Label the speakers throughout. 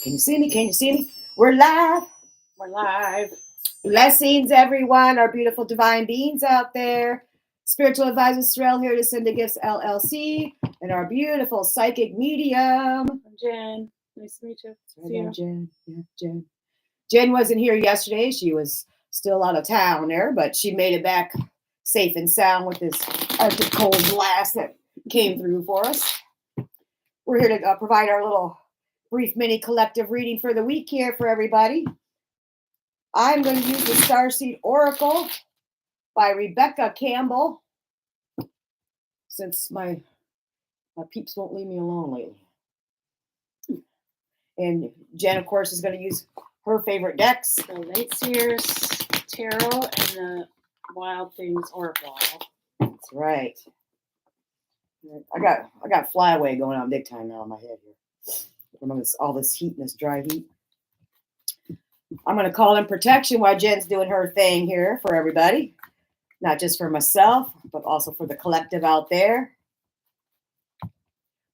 Speaker 1: Can you see me? Can you see me? We're live.
Speaker 2: We're live.
Speaker 1: Blessings, everyone. Our beautiful divine beings out there. Spiritual advisor Serelle here to Ascended Gifts LLC, and our beautiful psychic medium.
Speaker 2: I'm Jen. Nice to meet you. See you.
Speaker 1: Jen. Yeah, Jen. Jen wasn't here yesterday. She was still out of town there, but she made it back safe and sound with this Arctic cold blast that came through for us. We're here to provide our little brief mini collective reading for the week here for everybody. I'm going to use the Starseed Oracle by Rebecca Campbell, since my peeps won't leave me alone lately. And Jen, of course, is going to use her favorite decks.
Speaker 2: The Late Seers Tarot and the Wild Things Oracle.
Speaker 1: That's right. I got flyaway going on big time now in my head here. From all this heat and this dry heat. I'm going to call in protection while Jen's doing her thing here for everybody. Not just for myself, but also for the collective out there.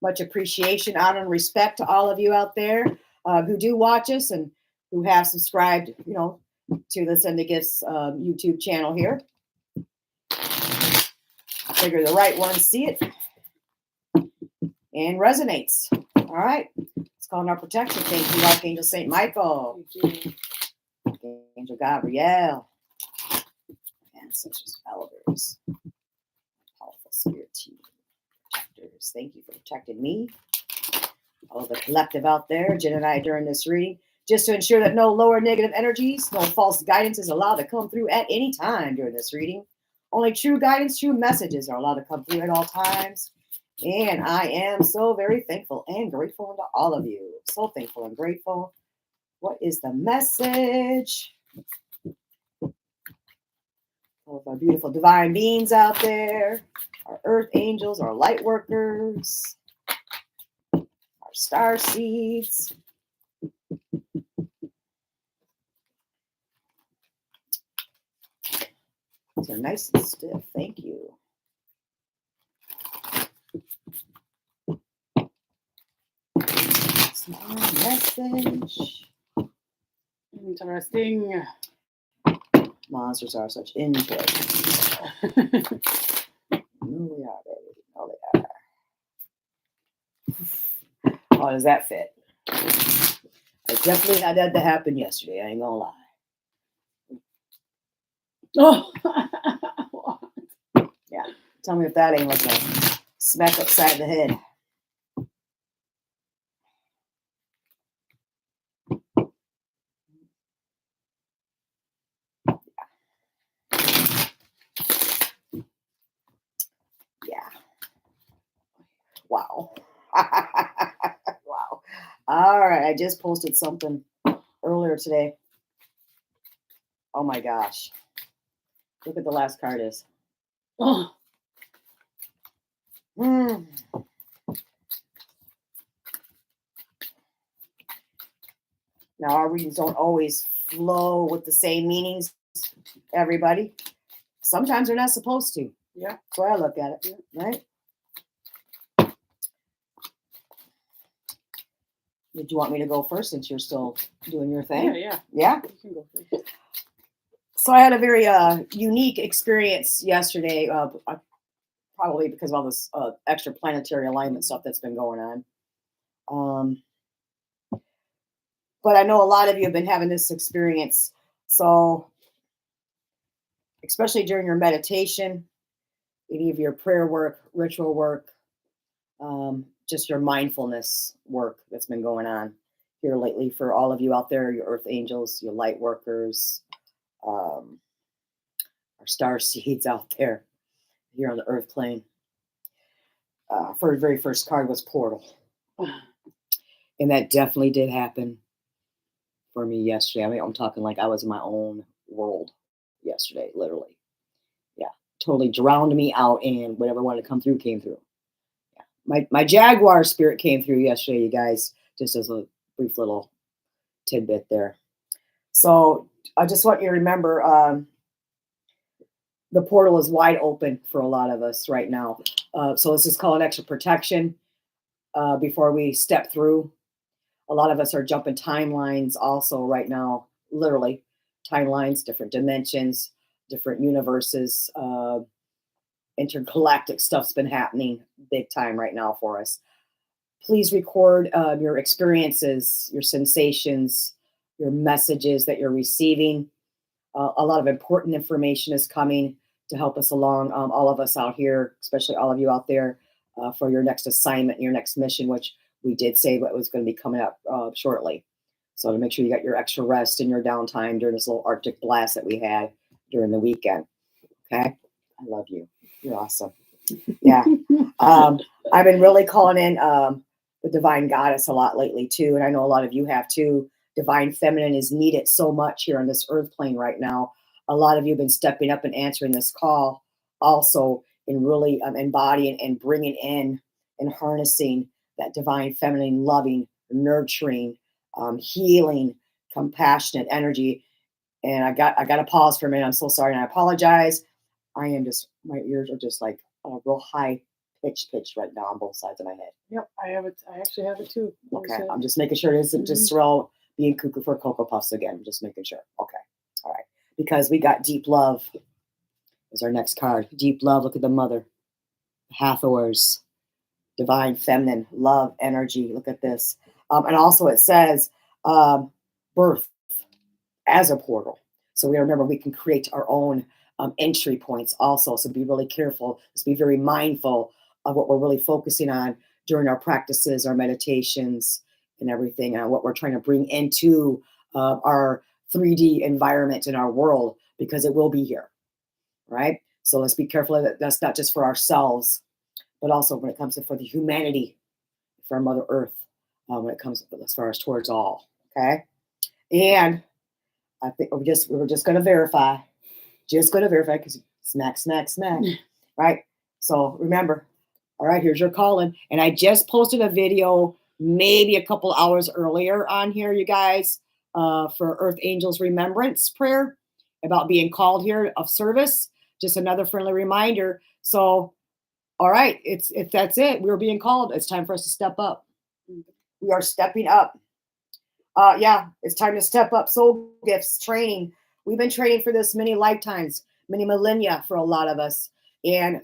Speaker 1: Much appreciation, honor, and respect to all of you out there who do watch us and who have subscribed, to the Ascended Gifts YouTube channel here. I figure the right ones see it and resonates. All right. Let's call in our protection. Thank you, Archangel St. Michael.
Speaker 2: Thank you.
Speaker 1: Angel Gabrielle. Ancestors, elders. Powerful spirit team. Protectors. Thank you for protecting me. All of the collective out there, Jen and I during this reading, just to ensure that no lower negative energies, no false guidance is allowed to come through at any time during this reading. Only true guidance, true messages are allowed to come through at all times. And I am so very thankful and grateful to all of you. So thankful and grateful. What is the message? All of our beautiful divine beings out there, our earth angels, our light workers, our star seeds. These are nice and stiff. Thank you. Small message.
Speaker 2: Interesting.
Speaker 1: Monsters are such input. No, they are, baby. No, they are. Oh, does that fit? I definitely had that to happen yesterday. I ain't gonna lie.
Speaker 2: Oh.
Speaker 1: Yeah. Tell me if that ain't like a smack upside the head. Wow. Wow. All right. I just posted something earlier today. Oh my gosh. Look at the last card is.
Speaker 2: Oh.
Speaker 1: Now, our readings don't always flow with the same meanings, everybody. Sometimes they're not supposed to.
Speaker 2: Yeah.
Speaker 1: That's why I look at it, right? Did you want me to go first since you're still doing your thing?
Speaker 2: Yeah.
Speaker 1: Yeah?
Speaker 2: You can go first.
Speaker 1: So I had a very unique experience yesterday, probably because of all this extra planetary alignment stuff that's been going on. But I know a lot of you have been having this experience. So especially during your meditation, any of your prayer work, ritual work, just your mindfulness work that's been going on here lately for all of you out there, your earth angels, your light workers, our star seeds out there here on the earth plane. For the very first card was Portal. And that definitely did happen for me yesterday. I mean, I'm talking like I was in my own world yesterday, literally. Yeah, totally drowned me out, and whatever wanted to come through came through. Yeah, my Jaguar spirit came through yesterday, you guys, just as a brief little tidbit there. So I just want you to remember the portal is wide open for a lot of us right now. So let's just call it extra protection before we step through. A lot of us are jumping timelines also right now, literally timelines, different dimensions, different universes. Intergalactic stuff's been happening big time right now for us. Please record your experiences, your sensations, your messages that you're receiving. A lot of important information is coming to help us along, all of us out here, especially all of you out there, for your next assignment, your next mission, which we did say what was going to be coming up shortly. So to make sure you got your extra rest and your downtime during this little Arctic blast that we had during the weekend. Okay? I love you. You're awesome. Yeah. I've been really calling in the divine goddess a lot lately too. And I know a lot of you have too. Divine feminine is needed so much here on this earth plane right now. A lot of you have been stepping up and answering this call also in really embodying and bringing in and harnessing that divine feminine, loving, nurturing, healing, compassionate energy. And I got to pause for a minute. I'm so sorry and I apologize. I am just, my ears are just like real high pitch right now on both sides of my head.
Speaker 2: Yep, I have it. I actually have it too.
Speaker 1: Okay, I'm just making sure it isn't just Serelle being cuckoo for Cocoa Puffs again. Just making sure. Okay, all right. Because we got deep love is our next card. Deep love. Look at the mother. Hathors. Divine feminine love energy. Look at this. And also it says birth as a portal. So we remember we can create our own entry points also. So be really careful. Just be very mindful of what we're really focusing on during our practices, our meditations, and everything, and what we're trying to bring into our 3D environment in our world, because it will be here, right? So let's be careful that that's not just for ourselves, but also when it comes to for the humanity, for our Mother Earth, when it comes as far as towards all, okay? And I think we were just going to verify, because smack, right? So remember, all right, here's your calling. And I just posted a video maybe a couple hours earlier on here, you guys, for Earth Angels Remembrance Prayer about being called here of service. Just another friendly reminder. So, all right, if that's it, we're being called. It's time for us to step up. We are stepping up. Yeah, it's time to step up. Soul gifts training. We've been training for this many lifetimes, many millennia for a lot of us, and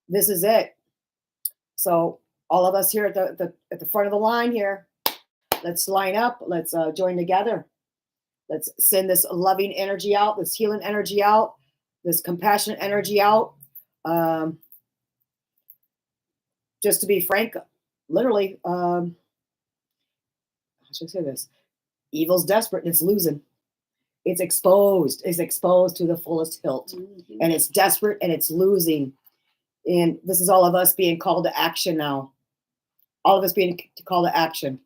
Speaker 1: this is it. So all of us here at the front of the line here, let's line up. Let's join together. Let's send this loving energy out, this healing energy out, this compassionate energy out. Just to be frank, literally, how should I say this? Evil's desperate and it's losing. It's exposed. It's exposed to the fullest hilt. And it's desperate and it's losing. And this is all of us being called to action now. All of us being called to action.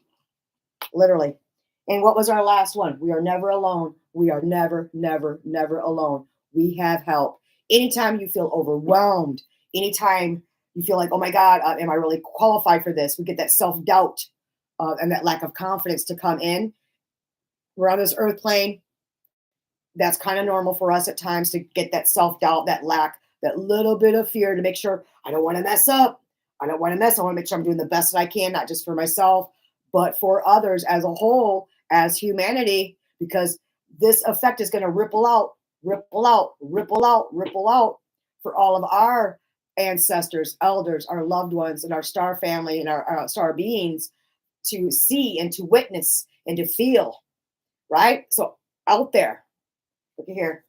Speaker 1: Literally. And what was our last one? We are never alone. We are never, never, never alone. We have help. Anytime you feel overwhelmed, anytime you feel like, oh my God, am I really qualified for this? We get that self-doubt and that lack of confidence to come in. We're on this earth plane. That's kind of normal for us at times to get that self-doubt, that lack, that little bit of fear to make sure I don't want to mess up. I don't want to mess. I want to make sure I'm doing the best that I can, not just for myself, but for others as a whole, as humanity, because this effect is going to ripple out for all of our ancestors, elders, our loved ones, and our star family and our star beings to see and to witness and to feel, right? So out there, look at here.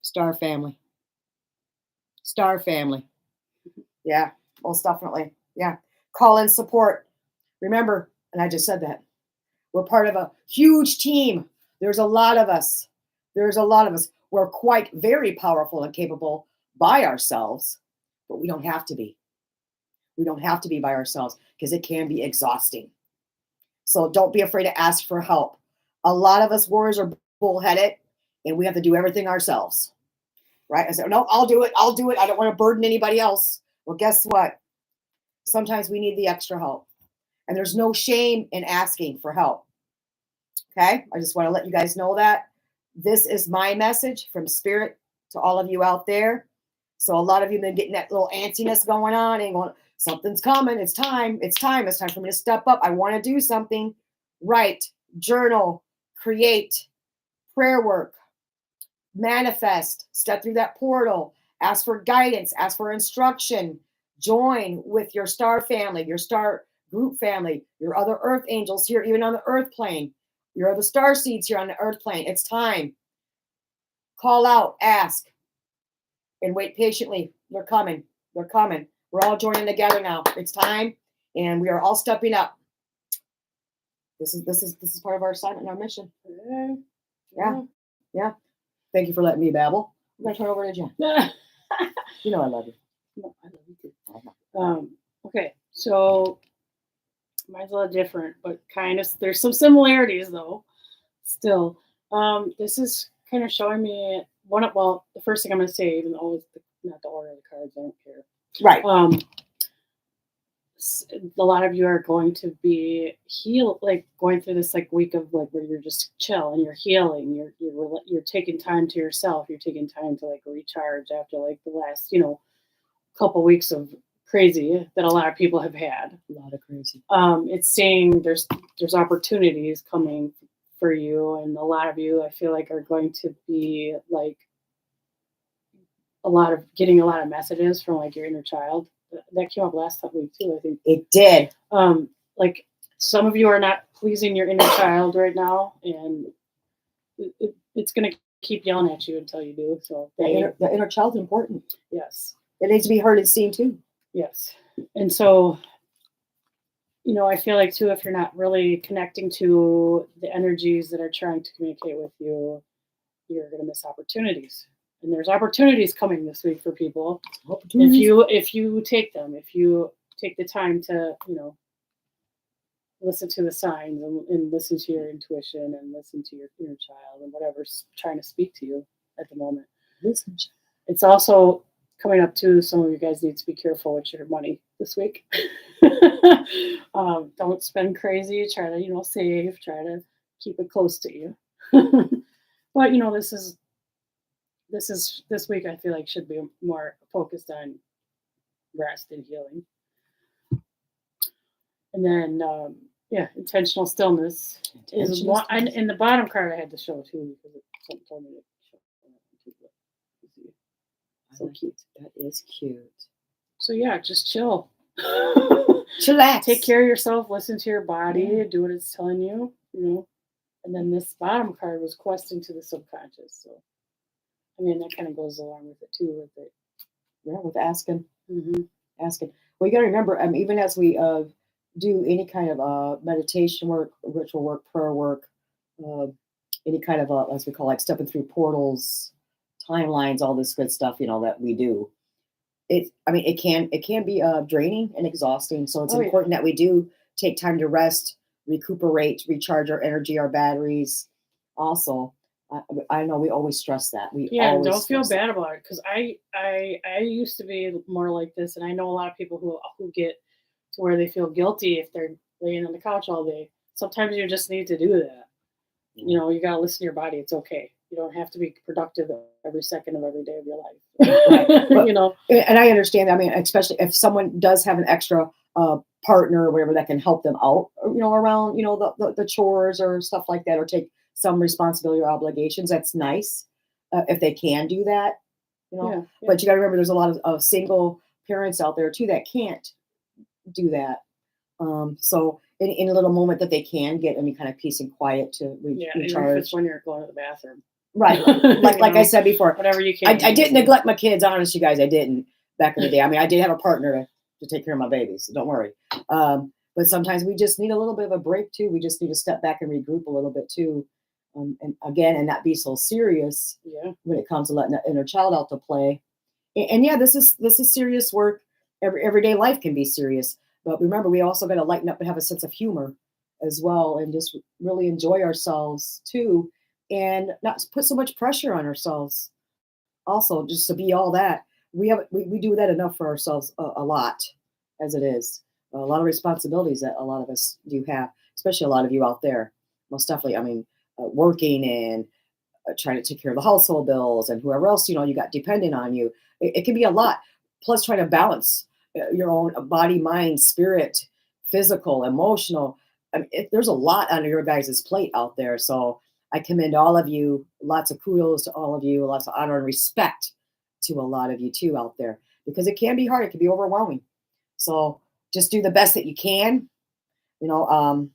Speaker 1: Star family. Yeah, most definitely. Yeah. Call in support. Remember, and I just said that, we're part of a huge team. There's a lot of us. We're quite very powerful and capable by ourselves, but we don't have to be. We don't have to be by ourselves because it can be exhausting. So don't be afraid to ask for help. A lot of us warriors are bullheaded and we have to do everything ourselves. Right? I said, no, I'll do it. I don't want to burden anybody else. Well, guess what? Sometimes we need the extra help. And there's no shame in asking for help. Okay? I just want to let you guys know that. This is my message from Spirit to all of you out there. So a lot of you have been getting that little antsiness going on and going, something's coming. It's time. It's time. It's time for me to step up. I want to do something. Write, journal, create, prayer work, manifest, step through that portal, ask for guidance, ask for instruction, join with your star family, your star group family, your other earth angels here, even on the earth plane, your other star seeds here on the earth plane. It's time. Call out, ask, and wait patiently. They're coming. They're coming. We're all joining together now. It's time, and we are all stepping up. This is part of our assignment and our mission. Yeah. Thank you for letting me babble. I'm gonna turn over to Jen. You know I love you.
Speaker 2: No, I love you too. Okay, so mine's a little different, but kind of there's some similarities though. Still, this is kind of showing me the first thing I'm going to say, even though it's not the order of the cards, I don't care.
Speaker 1: Right.
Speaker 2: A lot of you are going to be going through this week of where you're just chill and you're healing. You're taking time to yourself. You're taking time to recharge after the last couple weeks of crazy that a lot of people have had.
Speaker 1: A lot of crazy.
Speaker 2: It's saying there's opportunities coming for you, and a lot of you I feel like are going to be getting a lot of messages from your inner child. That came up last week too, I think.
Speaker 1: It did.
Speaker 2: Some of you are not pleasing your inner child right now, and it's going to keep yelling at you until you do. So
Speaker 1: the inner child's important.
Speaker 2: Yes.
Speaker 1: It needs to be heard and seen too.
Speaker 2: Yes. And so, I feel like too, if you're not really connecting to the energies that are trying to communicate with you, you're going to miss opportunities. And there's opportunities coming this week for people. If you take them, if you take the time to, listen to the signs and listen to your intuition and listen to your inner child and whatever's trying to speak to you at the moment.
Speaker 1: Listen.
Speaker 2: It's also coming up too. Some of you guys need to be careful with your money this week. Don't spend crazy. Try to, save. Try to keep it close to you. But this week I feel like should be more focused on rest and healing. And then intentional stillness is one. And in the bottom card I had to show too because something told me to show. So cute.
Speaker 1: That is cute.
Speaker 2: So yeah, just chill.
Speaker 1: Chillax.
Speaker 2: Take care of yourself. Listen to your body. Do what it's telling you. And then this bottom card was questing to the subconscious. So, that kind of goes along with it too. With it,
Speaker 1: yeah, with asking.
Speaker 2: Mm-hmm.
Speaker 1: Asking. Well, you got to remember, even as we do any kind of meditation work, ritual work, prayer work, any kind of as we call stepping through portals, timelines, all this good stuff, that we do. It can be draining and exhausting. So it's important that we do take time to rest, recuperate, recharge our energy, our batteries. Also, I know we always stress that.
Speaker 2: Don't feel bad about it because I used to be more like this, and I know a lot of people who get to where they feel guilty if they're laying on the couch all day. Sometimes you just need to do that. You got to listen to your body. It's okay. You don't have to be productive every second of every day of your life.
Speaker 1: Right. But, and I understand that. Especially if someone does have an extra partner or whatever that can help them out, around, the chores or stuff like that, or take some responsibility or obligations. That's nice if they can do that,
Speaker 2: Yeah.
Speaker 1: But you got to remember, there's a lot of single parents out there too that can't do that. So in a little moment that they can get any kind of peace and quiet to recharge.
Speaker 2: Even if it's when you're going to the bathroom.
Speaker 1: Right. Like I said before,
Speaker 2: whatever you can.
Speaker 1: I didn't neglect my kids, honest, you guys. I didn't back in the day. I did have a partner to take care of my babies, so don't worry. But sometimes we just need a little bit of a break too. We just need to step back and regroup a little bit too. And not be so serious when it comes to letting that inner child out to play. And this is serious work. Everyday life can be serious. But remember, we also got to lighten up and have a sense of humor as well, and just really enjoy ourselves too, and not put so much pressure on ourselves. Also, just to be all that, we do that enough for ourselves a lot as it is. A lot of responsibilities that a lot of us do have, especially a lot of you out there. Most definitely, working and trying to take care of the household bills and whoever else you got dependent on you. It can be a lot. Plus, trying to balance your own body, mind, spirit, physical, emotional. I mean, there's a lot on your guys' plate out there. So I commend all of you. Lots of kudos to all of you. Lots of honor and respect to a lot of you too out there, because it can be hard. It can be overwhelming. So just do the best that you can. You know,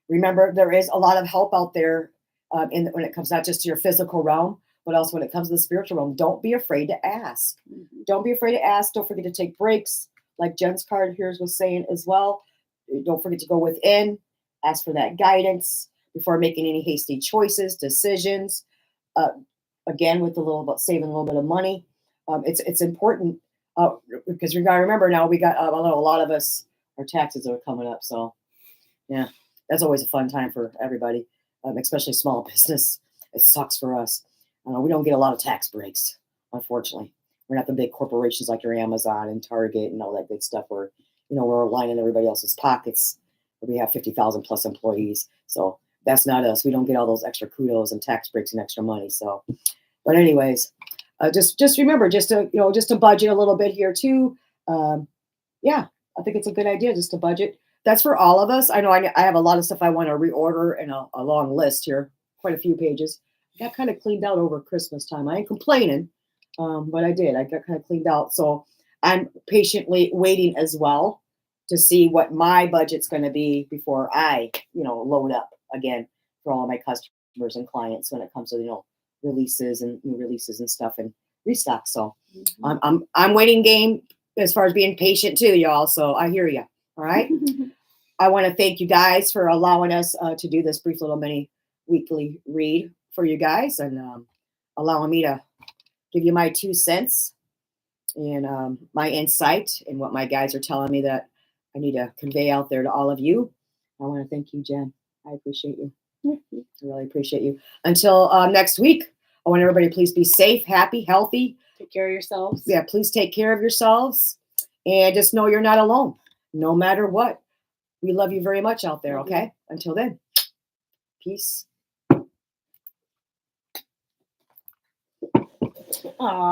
Speaker 1: remember, there is a lot of help out there when it comes not just to your physical realm, but also when it comes to the spiritual realm. Don't be afraid to ask. Don't be afraid to ask. Don't forget to take breaks, like Jen's card here was saying as well. Don't forget to go within, ask for that guidance before making any hasty choices, decisions. Again, with a little about saving a little bit of money, it's important because we got to remember now we got a lot of us, our taxes are coming up, so yeah, that's always a fun time for everybody, especially small business. It sucks for us. We don't get a lot of tax breaks, unfortunately. We're not the big corporations like your Amazon and Target and all that good stuff where, we're lining everybody else's pockets. We have 50,000 plus employees. So that's not us. We don't get all those extra kudos and tax breaks and extra money. So, but anyways, just remember, just to budget a little bit here too. Yeah, I think it's a good idea just to budget. That's for all of us. I know I have a lot of stuff I want to reorder and a long list here, quite a few pages. I got kind of cleaned out over Christmas time. I ain't complaining, but I did. I got kind of cleaned out. So I'm patiently waiting as well to see what my budget's going to be before I, load up again for all of my customers and clients when it comes to, releases and new releases and stuff and restock. So I'm waiting game as far as being patient too, y'all. So I hear you. All right. I want to thank you guys for allowing us to do this brief little mini weekly read for you guys and allowing me to give you my 2 cents and my insight and what my guys are telling me that I need to convey out there to all of you. I want to thank you, Jen. I appreciate you. I really appreciate you. Until next week, I want everybody to please be safe, happy, healthy.
Speaker 2: Take care of yourselves.
Speaker 1: Yeah, please take care of yourselves. And just know you're not alone, no matter what. We love you very much out there, okay? Until then, peace.
Speaker 2: Aww.